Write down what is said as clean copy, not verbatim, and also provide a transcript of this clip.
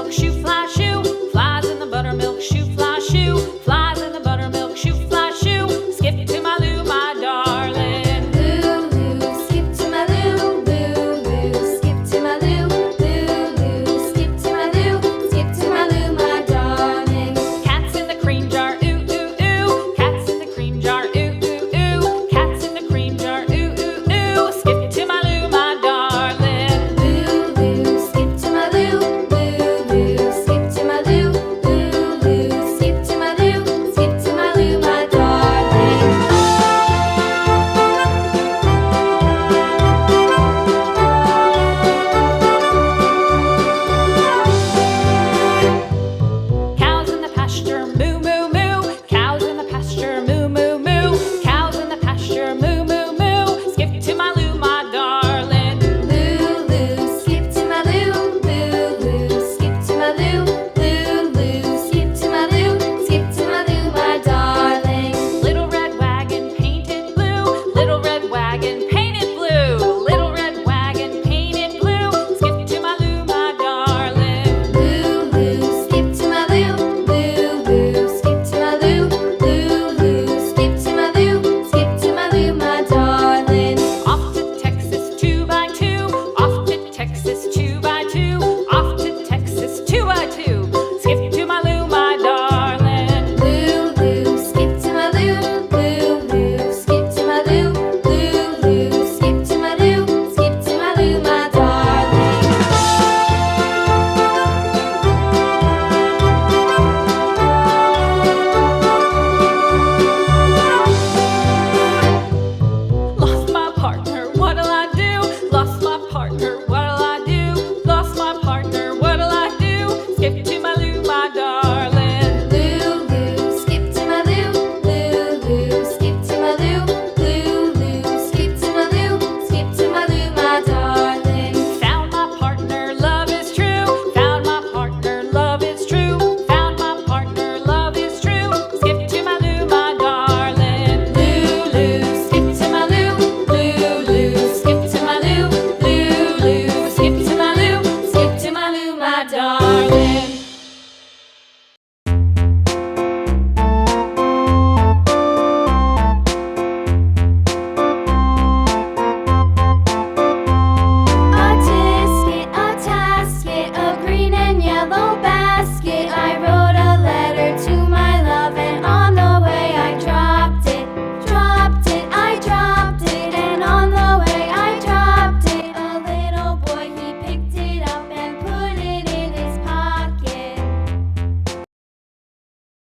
buttermilk shoe, fly shoe. Flies in the buttermilk shoe, fly shoe. Flies in the buttermilk shoe, fly shoe. Skip to my Lou, my darling. Lou, skip to my Lou, Lou, skip to my Lou, Lou, skip to my Lou, skip to my Lou, my darling. Cats in the cream jar, ooh, ooh, ooh. Cats in the cream jar, ooh, ooh, ooh. Cats in the cream jar, ooh, ooh, ooh. Skip to my Lou, my darling. Lou, skip to my Lou, Lou, skip to my Lou, Lou, skip to my Lou, skip to my Lou, my darling. Cows in the pasture, moo, moo, moo. Cows in the pasture, moo, moo, moo. Cows in the pasture, moo, moo, moo. Skip to my Lou, my darling. Lou, skip to my Lou, Lou, skip to my Lou, Lou, skip to my Lou, skip to my Lou, my darling. Little red wagon painted blue. Little red wagon painted blue. Little red wagon painted blue. Skip to my Lou, my darling. Lou, skip to my Lou, Lou, skip to my Lou, Lou, skip to my Lou, skip to my Lou, my darling. Off to Texas 2x2. Off to Texas 2x2. Off to Texas 2x2. Skip to my Lou, my darling. Lou, skip to my Lou, Lou, skip to my Lou, Lou, skip to my Lou, skip to my Lou, my darling. Lost my partner, what'll I do? Lost my partner, what'll I do? Lost my partner, what'll I do? Skip to my Lou, my darling. Lou, skip to my Lou, Lou, skip to my Lou, Lou, skip to my Lou, skip to my Lou, my darling. Found my partner, love is true. Found my partner, love is true. Found my partner, love is true. Skip to my Lou, my darling. Lou, skip to my Lou, Lou, skip to my Lou, Lou, skip to my Lou, skip to my Lou, my darling.